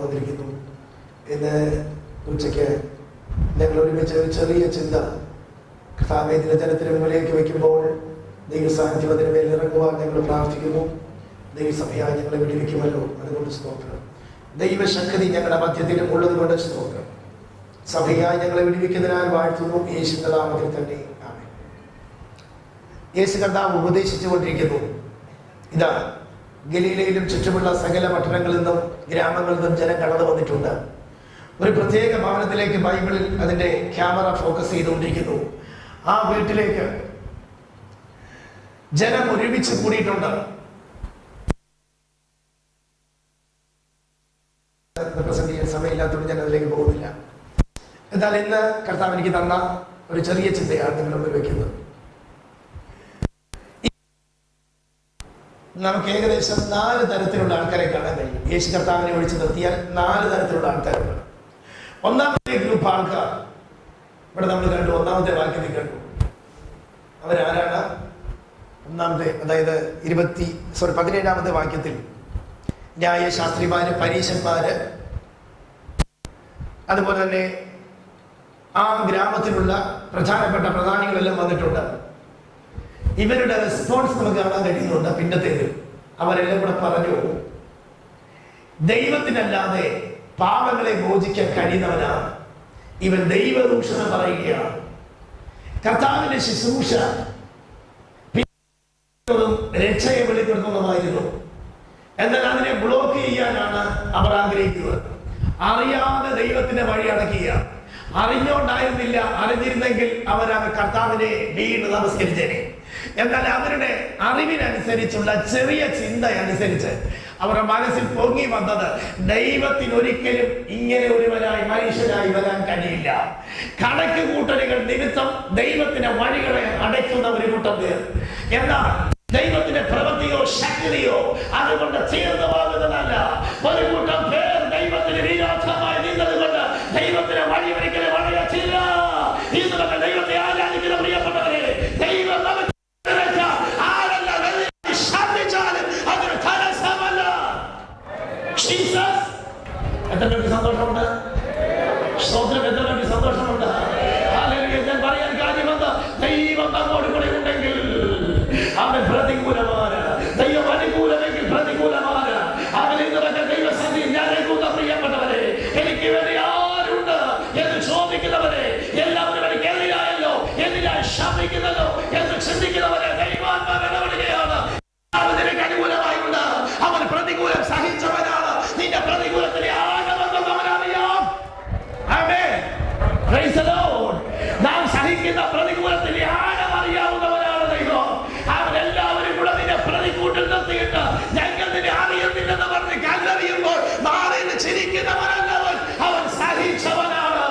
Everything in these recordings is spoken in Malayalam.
വന്നിരിക്കുന്നു. ഇന്ന് ഉച്ചയ്ക്ക് ഞങ്ങൾ ഒരുമിച്ച് ഒരു ചെറിയ ചിന്ത കർത്താവിന്റെ ജനത്തിന് മുന്നിലേക്ക് വയ്ക്കുമ്പോൾ ദൈവസാന്നിധ്യം അതിന് മേൽ ഇറങ്ങുവാൻ ഞങ്ങൾ പ്രാർത്ഥിക്കുന്നു. ദൈവസഭയായി ഞങ്ങളെ വിടുവിക്കുമല്ലോ, അതുകൊണ്ട് സ്തോത്രം. ദൈവശക്തി ഞങ്ങളുടെ മധ്യത്തിലും ഉള്ളത് കൊണ്ട് സ്തോത്രം. സഭയായി ഞങ്ങളെ വിടുവിക്കുന്നതിനാൽ വാഴ്ത്തുന്നു, യേശുവിന്റെ നാമത്തിൽ തന്നെ ആമേൻ. യേശു കർത്താവ് ഉപദേശിച്ചു കൊണ്ടിരിക്കുന്നു. ഇതാ ഗലീലയിലും ചുറ്റുമുള്ള സകല പട്ടണങ്ങളിൽ നിന്നും ഗ്രാമങ്ങളിൽ നിന്നും ജനം കടന്നു വന്നിട്ടുണ്ട്. ഒരു പ്രത്യേക ഭവനത്തിലേക്ക് ബൈബിളിൽ അതിന്റെ ക്യാമറ ഫോക്കസ് ചെയ്തുകൊണ്ടിരിക്കുന്നു. ആ വീട്ടിലേക്ക് ജനം ഒരുമിച്ച് കൂടിയിട്ടുണ്ട്. പ്രസന്റ് ചെയ്യാൻ സമയമില്ലാത്തതുകൊണ്ട് ഞാൻ അതിലേക്ക് പോകുന്നില്ല. എന്നാൽ ഇന്ന് കർത്താവ് എനിക്ക് തന്ന ഒരു ചെറിയ ചിന്തയാണ് നിങ്ങളുടെ മുന്നിൽ വയ്ക്കുന്നത്. നമുക്ക് ഏകദേശം 4 തരത്തിലുള്ള ആൾക്കാരെ കാണാൻ കഴിയും. യേശു കർത്താവിനെ ഒഴിച്ചു നിർത്തിയാൽ 4 തരത്തിലുള്ള ആൾക്കാരുണ്ട്. ഒന്നാമത്തെ ഗ്രൂപ്പ് ആൾക്കാർ ഇവിടെ നമ്മൾ കണ്ടു, ഒന്നാമത്തെ വാക്യത്തിൽ കണ്ടു. അവരാരാണ്? ഒന്നാമത്തെ, അതായത് 17ാമത്തെ വാക്യത്തിൽ ന്യായശാസ്ത്രിമാര്, പരീശന്മാര്, അതുപോലെ തന്നെ ആ ഗ്രാമത്തിലുള്ള പ്രധാനപ്പെട്ട പ്രധാനികളെല്ലാം വന്നിട്ടുണ്ട്. ഇവരുടെ റെസ്പോൺസ് നമുക്ക് കാണാൻ കഴിയുന്നുണ്ട്. പിന്നത്തേത് അവരെല്ലാം കൂടെ പറഞ്ഞു, ദൈവത്തിനല്ലാതെ പാപങ്ങളെ മോചിക്കാൻ കഴിയുന്നവനാണ് ഇവൻ. ദൈവദൂഷണം പറയുകയാണ്. കർത്താവിന്റെ ശുശ്രൂഷ രക്ഷയെ വെളിപ്പെടുത്തുന്നതായിരുന്നു. എന്നാൽ അതിനെ ബ്ലോക്ക് ചെയ്യാനാണ് അവർ ആഗ്രഹിക്കുന്നത്. അറിയാതെ ദൈവത്തിന്റെ വഴി അടക്കുക. അറിഞ്ഞോണ്ടായിരുന്നില്ല, അറിഞ്ഞിരുന്നെങ്കിൽ അവർ കർത്താവിനെ വീണ് നമസ്കരിച്ചേനെ. എന്നാൽ അവരുടെ അറിവിനനുസരിച്ചുള്ള ചെറിയ ചിന്ത അനുസരിച്ച് അവരുടെ മനസ്സിൽ പൊങ്ങി വന്നത്, ദൈവത്തിനൊരിക്കലും ഇങ്ങനെ ഒരുവനായി മനുഷ്യനായി വരാൻ കഴിയില്ല. കണക്ക് കൂട്ടലുകൾ നിമിത്തം ദൈവത്തിന്റെ വഴികളെ അടയ്ക്കുന്ന ഒരു കൂട്ടം പേർ. എന്നാൽ ദൈവത്തിന്റെ പ്രവൃത്തിയോ ശക്തിയോ അതുകൊണ്ട് തീർന്നു പോകുന്നതല്ല. ഒരു കൂട്ടം പേർ ദൈവത്തിന് വിരോധമായി നിന്നത് കൊണ്ട് ദൈവത്തിന്റെ വഴി ഒരിക്കലും വളയത്തില്ല. ഇതുകൊണ്ട് ദൈവത്തെ ആരാധിക്കുന്ന പ്രിയപ്പെട്ടവരെ, ദൈവം എത്രയൊക്കെ സന്തോഷമുണ്ട്. സ്തോത്രം, എത്രയൊക്കെ സന്തോഷമുണ്ട്. ഞാൻ പറയാൻ കാര്യമെന്താ? ദൈവം നമ്മോട് കൂടെ ഉണ്ടെങ്കിൽ അവൻ പ്രതികൂലമാണ്. ദൈവം അനുകൂലമെങ്കിൽ പ്രതികൂലമാണ്. അവൻ ഇന്നത്തെ ദൈവസന്നിധിയിൽ ഞാൻ ഏൽക്കുന്ന പ്രിയപ്പെട്ടവരെ, എനിക്ക് വേണ്ടി ആരുണ്ട് എന്ന് ചോദിക്കുന്നവരെ, എല്ലാവരും എനിക്ക് എതിരായല്ലോ, എതിരായി ശമിക്കുന്നതോ എന്ന് ചിന്തിക്കുന്നവരെ ദൈവാത്മാവ് ഇടപെടുകയാണ്. നിനക്ക് അനുകൂലമായുണ്ട്. അവൻ പ്രതികൂലം സഹിച്ചവനാണ്. നിന്റെ പ്രതികൂലത്തിലെ ആഴമെന്നും അവനറിയാം. ആമേൻ. Praise the lord. നാം സഹിക്കുന്ന പ്രതികൂലത്തിലെ ആഴം അറിയാവുന്നവനാണ് ദൈവം. അവൻ എല്ലാവരും കൂടെ നിന്നെ പ്രതികൂട്ടിൽ നിർത്തിയിട്ട് ഞങ്ങൾ നിന്നെ അറിയുന്നില്ലെന്ന് പറഞ്ഞ് കല്ലെറിയുമ്പോൾ മാറിന്ന് ചിരിക്കുന്നവനല്ലവൻ. അവൻ സഹിച്ചവനാണ്.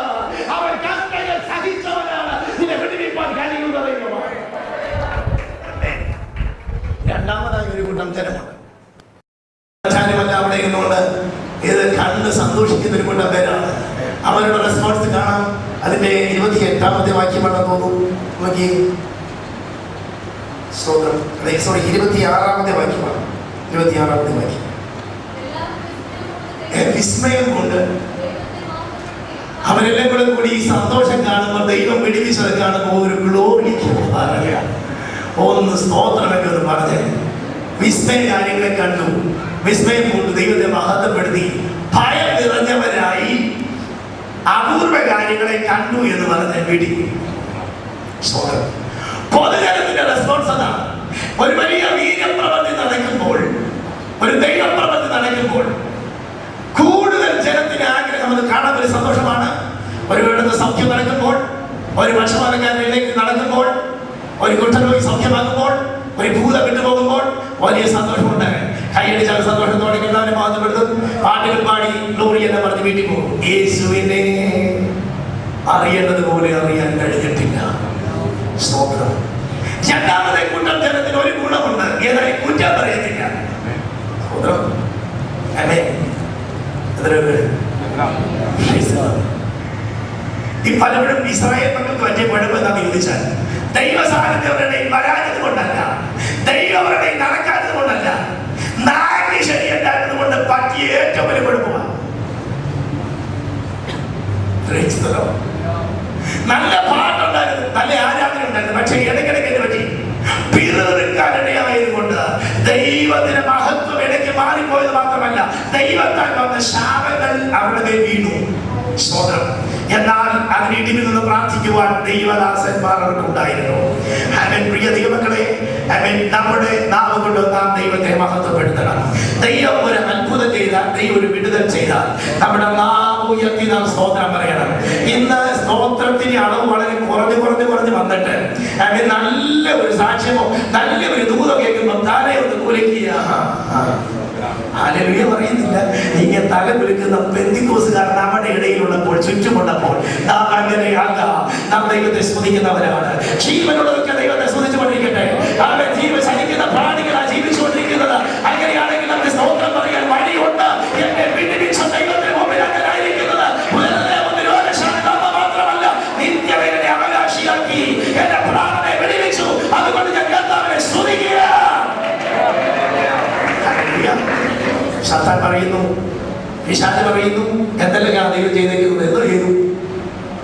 അവൻ കഷ്ടങ്ങൾ സഹിച്ചവനാണ്. നിന്നെ വിടുവിപ്പാൻ കഴിയുന്ന ദൈവമാണ്. രണ്ടാമതായി ഒരു കൂട്ടം ജനമുണ്ട്. അവിടെ ഇരുന്നുകൊണ്ട് ഇത് കണ്ട് സന്തോഷിക്കുന്ന ഒരു കൂട്ടം പേരാണ്. അവരുടെ റെസ്പോൺസ് കാണാം. അതിന്റെ 28ാമത്തെ വാക്യമാണെന്ന് തോന്നുന്നു. നോക്കി, 26ാമത്തെ വാക്യമാണ്. 26ാമത്തെ വാക്യം. വിസ്മയം കൊണ്ട് അവരെല്ലാം കൂടി ഈ സന്തോഷം കാണുമ്പോൾ, ദൈവം വിടുവിച്ചത് കാണുമ്പോൾ ഒരു ഗ്ലോറിക്ക് പറയുകയാണ്. ഒന്ന് സ്തോത്രമൊക്കെ ഒന്ന് പറഞ്ഞ് വിസ്മയ കാര്യങ്ങളെ കണ്ടു. വിസ്മയം കൊണ്ട് ദൈവത്തെ മഹത്വപ്പെടുത്തി ഭയം നിറഞ്ഞവരായി അപൂർവ കാര്യങ്ങളെ കണ്ടു എന്ന് പറഞ്ഞ് വീട്ടിൽ പൊതുജനത്തിന്റെ റെസ്പോൺസ് അതാണ്. ഒരു വലിയ വീര്യപ്രവൃത്തി നടക്കുമ്പോൾ, ഒരു ദൈവപ്രവൃത്തി നടക്കുമ്പോൾ കൂടുതൽ ജനത്തിന് ആഗ്രഹം അത് കാണാൻ ഒരു സന്തോഷമാണ്. ഒരു വീട്ടിൽ സൗഖ്യം നടക്കുമ്പോൾ, ഒരു പക്ഷപാതക്കാരനിലേക്ക് നടക്കുമ്പോൾ, ഒരു കുഷ്ഠരോഗി സൗഖ്യമാകുമ്പോൾ, ഒരു ഭൂതം വിട്ടുപോകുമ്പോൾ വലിയ സന്തോഷമുണ്ട്. കൈയടിച്ചാൽ സന്തോഷത്തോടെ എല്ലാവരും മാറ്റപ്പെടുത്തും. പാട്ടുകൾ പാടി ഗ്ലോറി എന്ന് പറഞ്ഞ് വീട്ടിൽ പോകും. യേശുവിനെ അറിയേണ്ടത് പോലെ അറിയാൻ കഴിഞ്ഞിട്ടില്ല. സ്തോത്രം. രണ്ടാമത്തെ കൂട്ടം ജനത്തിന് ഒരു ഗുണമുണ്ട്, ഏതായാലും കുറ്റം പറയത്തില്ല. ഈ പലപ്പോഴും ഇസ്രായേൽ മക്കൾക്ക് പറ്റിയ കുഴപ്പം എന്താണെന്ന് ചോദിച്ചാൽ, ദൈവ സാന്നിധ്യവരുടെ വരാഞ്ഞത് കൊണ്ടല്ല, ദൈവം അവരുടെ നടക്കാത്തത് കൊണ്ടല്ല, നായക ശരിയല്ലാത്തത് കൊണ്ട് പറ്റിയ ഏറ്റവും വലിയ കുഴപ്പമാണ്. നല്ല പാട്ടുണ്ടായിരുന്നു, നല്ല ആരാധന ഉണ്ടായിരുന്നു. പക്ഷെ ഇടയ്ക്കിടയ്ക്ക് പറ്റി പിറുകാരനെയായതുകൊണ്ട് ദൈവത്തിന്റെ മഹത്വം ഇടയ്ക്ക് മാറിപ്പോയത് മാത്രമല്ല, ദൈവത്താൽ വന്ന ശാപങ്ങൾ അവരുടെ വീണു. സ്തോത്രം. എന്നാൽ അതിന് ഇടിവിൽ നിന്ന് പ്രാർത്ഥിക്കുവാൻ ദൈവദാസന്മാർ അവർക്കുണ്ടായിരുന്നു. പ്രിയ ദൈവമക്കളെ, നമ്മുടെ നാവ് കൊണ്ട് നാം ദൈവത്തെ മഹത്വപ്പെടുത്തണം. ദൈവം ഒരു അത്ഭുതം ചെയ്താൽ, ദൈവം ഒരു വിടുതൽ ചെയ്താൽ നമ്മുടെ നാവ് ഉയർത്തി നാം സ്തോത്രം പറയണം. ഇന്ന് സ്തോത്രത്തിന്റെ അളവ് വളരെ കുറഞ്ഞു വന്നിട്ട് നല്ല ഒരു സാക്ഷ്യമോ നല്ല ഒരു ദൂതം കേൾക്കുമ്പോൾ തലയെ ഒന്ന് കുലയ്ക്കുക. ഹല്ലേലൂയ പറയുന്നില്ല. ഇങ്ങനെ തല കുലുക്കുന്ന പെന്തിക്കോസുകാർ നമ്മുടെ ഇടയിലുള്ളപ്പോൾ, ചുറ്റുമുള്ളപ്പോൾ നാം അങ്ങനെയല്ല. നാം ദൈവത്തെ സ്തുതിക്കുന്നവരാണ്. ജീവനുള്ളവർക്ക് ദൈവത്തെ സ്തുതിച്ചുകൊണ്ടിരിക്കട്ടെ. അവൻ ജീവൻ ശരിക്കുന്ന പ്രാണികളാണ് ജീവിച്ചുകൊണ്ടിരിക്കുന്നത്. അങ്ങനെയാണെങ്കിൽ നമുക്ക് സ്തോത്രം പറയാൻ വഴിയുണ്ട്. എന്നെ വിടുവിച്ച ദൈവത്തിന് മുമ്പിൽ അങ്ങനെയായിരിക്കുന്നത്. മാത്രമല്ല, നിത്യവേദന അവകാശിയാക്കി എന്റെ പ്രാണനെ വിടുവിച്ചു. അതുകൊണ്ട് ഞാൻ കർത്താവിനെ സ്തുതിക്കുക. സാത്താൻ പറയുന്നു, പിശാച് പറയുന്നു, എന്തെല്ലാം ദൈവം ചെയ്തേക്കുന്നത്, എന്തോ ചെയ്തു,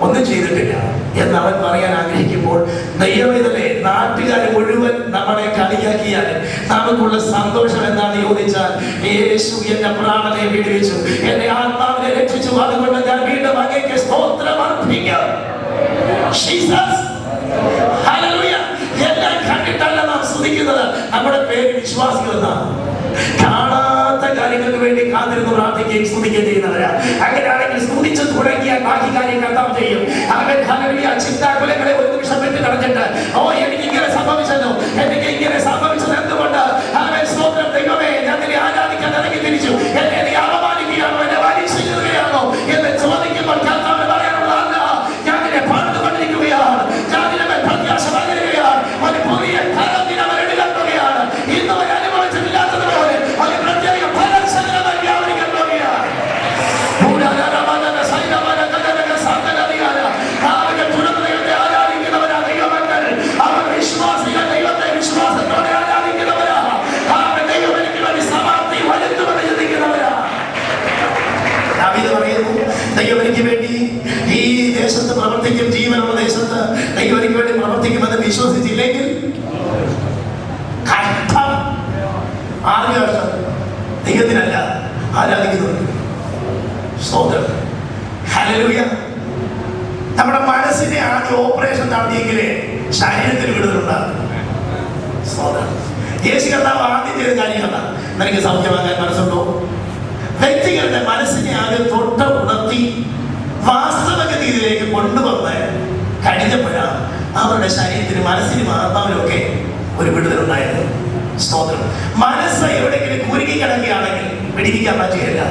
ഒന്നും ചെയ്തിട്ടില്ല എന്ന് അവൻ പറയാൻ ആഗ്രഹിക്കുമ്പോൾ, ദൈവമേ, നാട്ടുകാർ മുഴുവൻ നമ്മളെ കളിയാക്കിയാൽ നമുക്കുള്ള സന്തോഷം എന്താണെന്ന് ചോദിച്ചാൽ, യേശു എന്റെ പ്രാണനെ വിടുവിച്ചു, എന്റെ ആത്മാവിനെ രക്ഷിച്ചു, അതുകൊണ്ട് ഞാൻ വീണ്ടും അങ്ങേക്ക് സ്തോത്രം അർപ്പിക്കാം. ഹല്ലേലൂയ. എല്ലാം കണ്ടിട്ടല്ല നാം സ്തുതിക്കുന്നത്. നമ്മുടെ പേര് വിശ്വാസികൾ എന്നാണ്. കാണാത്ത കാര്യങ്ങൾക്ക് വേണ്ടി കാത്തിരുന്ന് പ്രാർത്ഥിക്കുകയും സ്തുതിക്കുകയും ചെയ്യുന്നവരാ. അങ്ങനെയാണെങ്കിൽ സ്തുതിച്ച് തുടങ്ങിയാൽ ബാക്കി കാര്യം കർത്താവ് ചെയ്യും. അവൻ ഹല്ലേലൂയ ചിന്താകുലങ്ങളെ ഒരു നിമിഷം വെട്ടി കളഞ്ഞിട്ട്, ഓ എനിക്ക് ഇങ്ങനെ സംഭവിച്ചല്ലോ, എനിക്ക് ഇങ്ങനെ സംഭവിച്ചത് എന്തുകൊണ്ട്? അവൻ സ്തോത്രം, ദൈവമേ, ഞാൻ നിന്നെ ആരാധിക്കാൻ ഇറങ്ങി തിരിച്ചു, എന്നെ നീ അപമാനിക്കുകയാണോ, എന്നെ വലിച്ചെറിയുകയാണോ എന്ന് ചോദിക്കുമ്പോൾ കർത്താവ് പറയാനുള്ളതല്ല, ഞാൻ നിന്നെ പണിതുകൊണ്ടിരിക്കുകയാണ്, ഞാൻ നിന്നെ പ്രത്യാശ പകരുകയാണ്, ഒരു പുതിയ തരത്തിന് അവൻ എടുക്കുകയാണ്. ഇന്ന് അവർ അനുഭവിച്ചിട്ടില്ലാത്തതുപോലെ ഒരു പ്രത്യേക പരസ്പരം വ്യാപരിക്കാൻ പോകുകയാണ്. ആരാധിക്കുന്നവരാ ദൈവമക്കൾ. അവർ വിശ്വാസികൾ, ദൈവത്തെ വിശ്വാസത്തോടെ ആരാധിക്കുന്നവരാ. അവർ ദൈവം എനിക്ക് വേണ്ടി സമാപ്തി വരുത്തുമെന്ന് ചിന്തിക്കുന്നവരാ. ദാവീദ് പറയുന്നു, ദൈവം എനിക്ക് വേണ്ടി ഈ ദേശത്ത് പ്രവർത്തിക്കും, ജീവനുള്ള ദേശത്ത് ദൈവം എനിക്ക് വേണ്ടി പ്രവർത്തിക്കുമെന്ന് വിശ്വസിച്ചില്ലെങ്കിൽ കഷ്ടം. ആദ്യ വർഷം ദൈവത്തിനല്ല ആരാധിക്കുന്നുണ്ട്. സ്തോത്രം. ഹല്ലേലൂയ. നമ്മുടെ മനസ്സിനെ ആദ്യം ഓപ്പറേഷൻ നടത്തിയെങ്കിലേ ശരീരത്തിന് വിടുതലുണ്ടാകും. സ്തോത്രം. യേശു കർത്താവ് ആദ്യം ചെയ്ത കാര്യങ്ങളാണ്. നിനക്ക് സൗഖ്യമാകാൻ മനസ്സുണ്ടോ? വ്യക്തികളുടെ മനസ്സിനെ ആദ്യം തൊട്ടുണർത്തി വാസ്തവഗതിയിലേക്ക് കൊണ്ടുവന്ന് കഴിഞ്ഞപ്പോഴാണ് അവരുടെ ശരീരത്തിനും മനസ്സിനും ആത്മാവിനും ഒക്കെ ഒരു വിടുതലുണ്ടായിരുന്നു. സ്തോത്രം. മനസ്സ് എവിടെയെങ്കിലും കുരുങ്ങി കിടക്കുകയാണെങ്കിൽ പിടിക്കാൻ പറ്റുകയില്ല.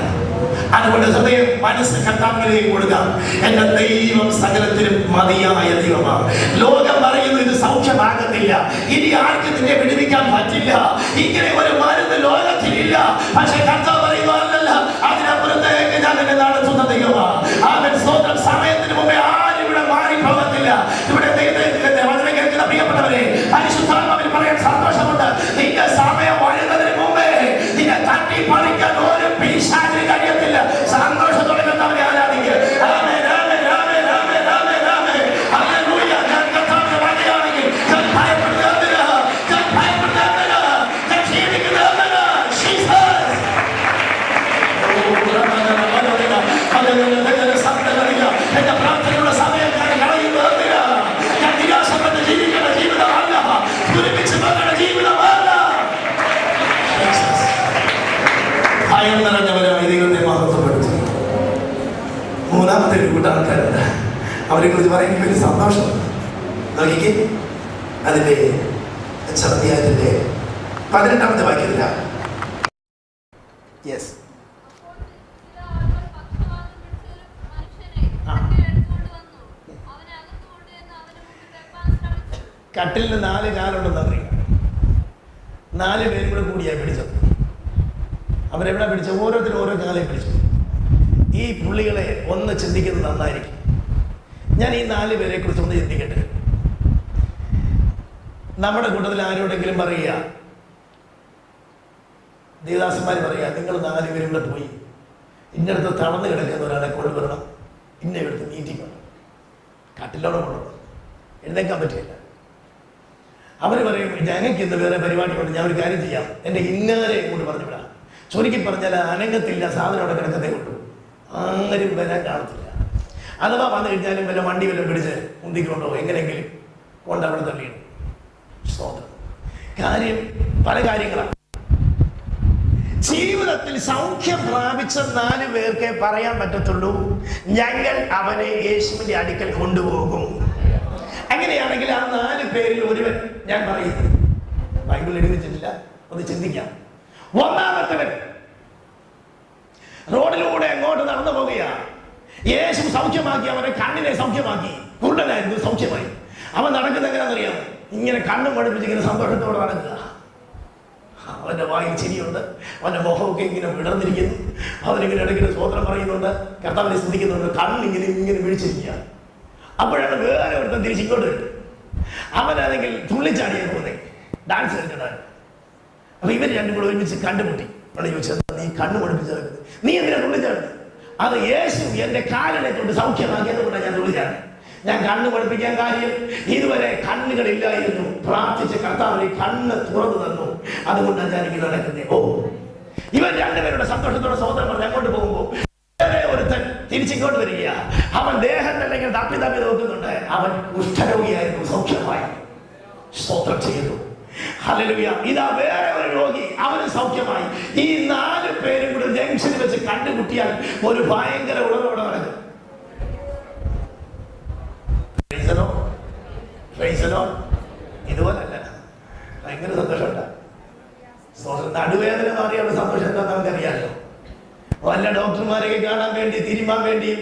അതുകൊണ്ട് ഹൃദയം, മനസ്സ് കർത്താവിലേക്ക് കൊടുക്കാം. എന്റെ ദൈവം സകലത്തിലും മതിയായ ദൈവമാണ്. ലോകം പറയുന്നു ഇത് സൗഖ്യമാകത്തില്ല, ഇനി ആർക്കും നിന്നെ വിടുവിക്കാൻ പറ്റില്ല, ഇങ്ങനെ ഒരു മരുന്ന് ലോകത്തിലില്ല. പക്ഷെ കർത്താവ് പറയുന്നു, അല്ലല്ല, അതിനപ്പുറത്തേക്ക് ഞാൻ എന്നെ നടത്തുന്ന ദൈവമാണ്. അവൻ സ്തോത്രം. സമയത്തിന് മുമ്പേ ആരും ഇവിടെ മാറിപ്പോകത്തില്ല. ഇവിടെ വചനം കേൾക്കുന്ന പ്രിയപ്പെട്ടവരെ, പരിശുദ്ധാത്മാവിൽ പറയാൻ സന്തോഷമുണ്ട്. നിന്റെ സമയം വരുന്നതിന് മുമ്പേ നിന്നെ തട്ടി പറിക്കാൻ ഒരു പിശാചിന് കഴിയത്തില്ല. സന്തോഷത്തോടെ കർത്താവിനെ ആരാധിക്കുക. ആമേൻ, ആമേൻ, ആമേൻ, ആമേൻ, ആമേൻ, ആമേൻ. ഹല്ലേലൂയ. ഞാൻ കർത്താവിനെ വഴിയാണെങ്കിൽ ഞാൻ ഭയപ്പെടുന്നില്ല, ഞാൻ ഭയപ്പെടുന്നില്ല, ഞാൻ ജീവിക്കുന്നില്ല. ജീസസ്. എന്റെ പ്രാർത്ഥനയുടെ സമയം ഞാൻ കളയുന്നതില്ല. ഞാൻ നിരാശപ്പെട്ട് ജീവിക്കുന്ന ജീവിതമല്ല, ഒരുമിച്ച് മകളുടെ ജീവിതമല്ല. ഭയം നിറഞ്ഞവരായി ദൈവത്തെ മഹത്വപ്പെടുത്തി. മൂന്നാമത്തെ ഒരു കൂട്ടം ആൾക്കാരുണ്ട്. അവരെ കുറിച്ച് പറയുമ്പോൾ വലിയ സന്തോഷം. നോക്കിക്കേ, അതിന്റെ 18ാമത്തെ വാക്യത്തില. യെസ്. കട്ടിലിന് 4 കാലുണ്ടെന്ന് അറിയാം. 4 പേരും കൂടെ കൂടിയാ പിടിച്ചത്. അവരെവിടെ പിടിച്ചു? ഓരോരുത്തരും ഓരോ കാലേ പിടിച്ചു. ഈ പുള്ളികളെ ഒന്ന് ചിന്തിക്കുന്നത് നന്നായിരിക്കും. ഞാൻ ഈ 4 പേരെ കുറിച്ച് ഒന്ന് ചിന്തിക്കട്ടെ. നമ്മുടെ കൂട്ടത്തിൽ ആരോടെങ്കിലും പറയുക, ദേവദാസന്മാർ പറയുക, നിങ്ങൾ 4 പേരും കൂടെ പോയി ഇന്നടുത്ത് തളർന്നു കിടക്കുന്ന ഒരാളെ കൊണ്ടുവരണം. ഇന്ന ഇവിടുത്തെ മീറ്റിംഗ് ഉണ്ട്, കട്ടിലോടെ കൊണ്ടുണ്ട്, എഴുന്നേക്കാൻ പറ്റില്ല. അവർ പറയും ഞങ്ങൾക്ക് ഇന്ന് വേറെ പരിപാടി കൊണ്ട് ഞാൻ ഒരു കാര്യം ചെയ്യാം, എൻ്റെ ഇന്നവരെ കൊണ്ട് പറഞ്ഞു വിടാം. ചുരുക്കി പറഞ്ഞാൽ അനങ്ങത്തില്ല, സാധനം അവിടെ കിടക്കത്തേ ഉള്ളൂ, ആരും വരാൻ കാണത്തില്ല. അഥവാ വന്നു കഴിഞ്ഞാലും വല്ല വണ്ടി വല്ലതും പിടിച്ച് മുന്തിക്കൊണ്ടോ എങ്ങനെയെങ്കിലും കൊണ്ട് അവിടെ തള്ളിയിടും. സ്തോത്രം. കാര്യം പല കാര്യങ്ങളാണ്. ജീവിതത്തിൽ സൗഖ്യം പ്രാപിച്ച 4 പേർക്കേ പറയാൻ പറ്റത്തുള്ളൂ, ഞങ്ങൾ അവനെ യേശുവിന്റെ അടുക്കൽ കൊണ്ടുപോകും. അങ്ങനെയാണെങ്കിൽ ആ 4 പേരിൽ ഒരുവൻ ഞാൻ പറയുന്നു, ബൈബിൾ എഴുതിച്ചിട്ടില്ല, ഒന്ന് ചിന്തിക്കാം. ഒന്നാമത്തവൻ റോഡിലൂടെ അങ്ങോട്ട് നടന്നു പോകുകയാണ്. യേശു സൗഖ്യമാക്കി, അവനെ കണ്ണിനെ സൗഖ്യമാക്കി. കുരുടനായിരുന്നു, സൗഖ്യമായി. അവൻ നടക്കുന്ന എങ്ങനെയാണെന്നറിയാമോ? ഇങ്ങനെ കണ്ണും പഠിപ്പിച്ചിങ്ങനെ സന്തോഷത്തോടെ നടക്കുക. അവന്റെ വായിൽ ചിരിയുണ്ട്, അവന്റെ മുഖമൊക്കെ ഇങ്ങനെ വിടർന്നിരിക്കുന്നു. അവനിങ്ങനെ ഇടയ്ക്കിടെ സ്തോത്രം പറയുന്നുണ്ട്, കർത്താവിനെ സ്തുതിക്കുന്നുണ്ട്, കണ്ണിങ്ങനെ ഇങ്ങനെ വിളിച്ചിരിക്കുക. അപ്പോഴാണ് വേറെ ഒരുത്തൻ തിരിച്ചിങ്ങോട്ട് വരും. അവനാണെങ്കിൽ തുള്ളിച്ചാടിയാൽ പോകുന്നേ, ഡാൻസ് കളിച്ചിട്ടാണ്. അപ്പൊ ഇവർ രണ്ടും കൂടെ ഒരുമിച്ച് കണ്ടുമുട്ടി. അവിടെ ചോദിച്ചത്, നീ കണ്ണ് പഠിപ്പിച്ച് നടക്കുന്നത്, നീ എന്തിനാ തുള്ളിച്ചാടുന്നത്? അത് യേശു എന്റെ കാലിനെ കൊണ്ട് സൗഖ്യമാക്കിയത് കൊണ്ടാണ് ഞാൻ തുള്ളിച്ചാടുന്നത്. ഞാൻ കണ്ണ് പഠിപ്പിക്കാൻ കാര്യം, ഇതുവരെ കണ്ണുകളില്ലായിരുന്നു, പ്രാർത്ഥിച്ച് കർത്താവിനെ കണ്ണ് തുറന്നു തന്നു, അതുകൊണ്ടാണ് ഞാൻ ഇങ്ങനെ നടക്കുന്നത്. ഓ, ഇവർ രണ്ടുപേരുടെ സന്തോഷത്തോടെ സ്തോത്രം പറഞ്ഞ് അങ്ങോട്ട് പോകുമ്പോൾ വേറെ ഒരുത്തൻ തിരിച്ചിങ്ങോട്ട് വരിക. അവൻ ദേഹം അല്ലെങ്കിൽ തപ്പി നോക്കുന്നുണ്ട്. അവൻ കുഷ്ഠരോഗിയായിരുന്നു, സൗഖ്യമായി. സ്തോത്രം ചെയ്യുന്നു. ഹല്ലേലൂയ. ഇതാ വേറെ ഒരു രോഗി, അവന് സൗഖ്യമായി. ഈ 4 പേരും കൂടെ ജംഗ്ഷനിൽ വെച്ച് കണ്ടുമുട്ടിയാൽ ഒരു ഭയങ്കര ഉണർവോടെ നടക്കും. ഇതുപോലല്ല, ഭയങ്കര സന്തോഷമുണ്ട്. നടുവേദന മാറിയുള്ള സന്തോഷം എന്താണെന്ന് നമുക്കറിയാമല്ലോ. വല്ല ഡോക്ടർമാരെയൊക്കെ കാണാൻ വേണ്ടി, തിരുമാൻ വേണ്ടിയും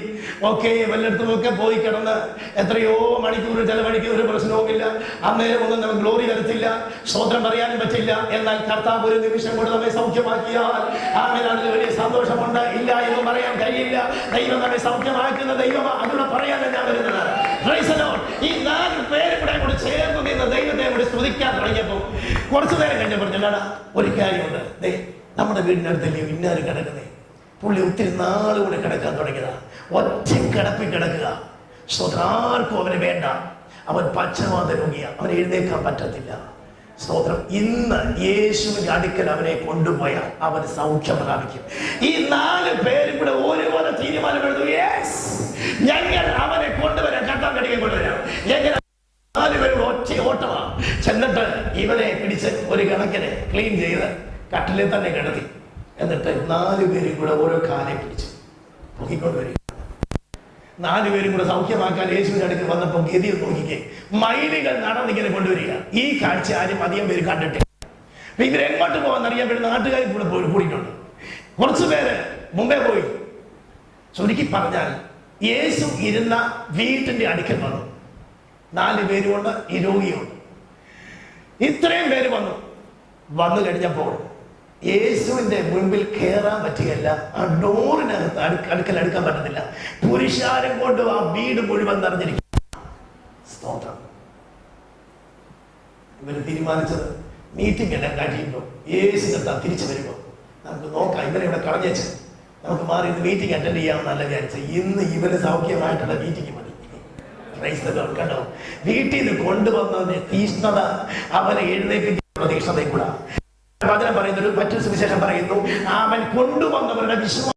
ഒക്കെ വല്ലയിടത്തുമൊക്കെ പോയി കിടന്ന് എത്രയോ മണിക്കൂർ ചെലവഴിക്കുന്ന ഒരു പ്രശ്നവുമില്ല. അന്നേരം ഒന്നും നമുക്ക് ഗ്ലോറി വരത്തില്ല, സ്തോത്രം പറയാനും പറ്റില്ല. എന്നാൽ കർത്താവ് ഒരു നിമിഷം കൊണ്ട് നമ്മെ സൗഖ്യമാക്കിയാൽ അതിന് വലിയ സന്തോഷമുണ്ട്. ഇല്ല എന്ന് പറയാൻ കഴിയില്ല. ദൈവം നമ്മെ സൗഖ്യമാക്കുന്ന ദൈവമാണ്. അതുകൂടെ പറയാനാണ് ഞാൻ വരുന്നത്. ഈ 4 പേരും കൂടെ ചേർന്ന് നിന്ന് ദൈവത്തെ കൂടി സ്തുതിക്കാൻ തുടങ്ങിയപ്പോൾ കുറച്ചു നേരം കഴിഞ്ഞപ്പോൾ ചെല്ലാടാ ഒരു കാര്യമുണ്ട്. നമ്മുടെ വീടിനടുത്തല്ലേ ഇന്നാരും കിടക്കുന്നേ, പുള്ളി ഒത്തിരി നാളുകൂടെ കിടക്കാൻ തുടങ്ങിയതാണ്. ഒറ്റ കിടപ്പിൽ കിടക്കുക. ആർക്കും അവന് വേണ്ട. അവൻ പച്ചവാത രോഗിയാണ്, അവൻ എഴുന്നേക്കാൻ പറ്റത്തില്ല. സ്തോത്രം. ഇന്ന് യേശുവിന്റെ അടുക്കൽ അവനെ കൊണ്ടുപോയാൽ അവൻ സൗഖ്യം പ്രാപിക്കും. ഈ 4 പേരും കൂടെ ഒരുപോലെ തീരുമാനമെടുത്തു, യെസ്, ഞങ്ങൾ അവനെ കൊണ്ടുവരാം, കട്ടാൻ കടിക്കാൻ കൊണ്ടുവരാം. എങ്ങനെ? 4 പേരും ഒറ്റ ഓട്ടമാണ്. ചെന്നിട്ട് ഇവനെ പിടിച്ച് ഒരു കണക്കിന് ക്ലീൻ ചെയ്ത് കട്ടിലിൽ തന്നെ കിടത്തി. എന്നിട്ട് 4 പേരും കൂടെ ഓരോ കാലെ പിടിച്ച് പൊക്കിക്കൊണ്ടുവരിക. 4 പേരും കൂടെ സൗഖ്യമാക്കാൻ യേശുവിന്റെ അടുക്കൽ വന്നപ്പോൾ ഗതി നോക്കിക്കേ, മൈലുകൾ നടന്നിങ്ങനെ കൊണ്ടുവരിക. ഈ കാഴ്ച ആരും അധികം പേര് കണ്ടിട്ടില്ല. ഇവരെങ്ങോട്ട് പോകാന്നറിയാൻ വേണ്ടി നാട്ടുകാർ കൂടെ കൂടിയിട്ടുണ്ട്. കുറച്ചു പേര് മുമ്പേ പോയി. ചുരുക്കി പറഞ്ഞാൽ യേശു ഇരുന്ന വീട്ടിന്റെ അടുക്കൽ വന്നു. 4 പേരുമുണ്ട്, ഈ രോഗിയുണ്ട്. ഇത്രയും പേര് വന്നു കഴിഞ്ഞപ്പോൾ യേശുവിന്റെ മുൻപിൽ കയറാൻ പറ്റുകയല്ല. ആ ഡോറിനകത്ത് അടുക്കൽ അടുക്കാൻ പറ്റത്തില്ല. പുരുഷാരം കൊണ്ട് ആ വീട് മുഴുവൻ നിറഞ്ഞിരിക്കും. സ്തോത്രം. ഇവര് തീരുമാനിച്ചത് മീറ്റിംഗ് എല്ലാം കഴിയുമ്പോൾ യേശു തിരിച്ചു വരുമ്പോൾ നമുക്ക് നോക്കാം, ഇവരെ ഇവിടെ കളഞ്ഞേച്ച് നമുക്ക് മാറി ഇന്ന് മീറ്റിംഗ് അറ്റൻഡ് ചെയ്യാമെന്നല്ല വിചാരിച്ചത്. ഇന്ന് ഇവര് സൗഖ്യമായിട്ടുള്ള മീറ്റിംഗ് മതി. കണ്ടോ, വീട്ടിൽ നിന്ന് കൊണ്ടുവന്നതിന്റെ തീഷ്ണത അവനെ എഴുന്നേൽപ്പിക്കുന്ന തീഷ്ണതയും കൂടാ. വചനം പറയുന്നൊരു മറ്റൊരു സുവിശേഷം പറയുന്നു, അവൻ കൊണ്ടുവന്നവരുടെ വിശ്വാസം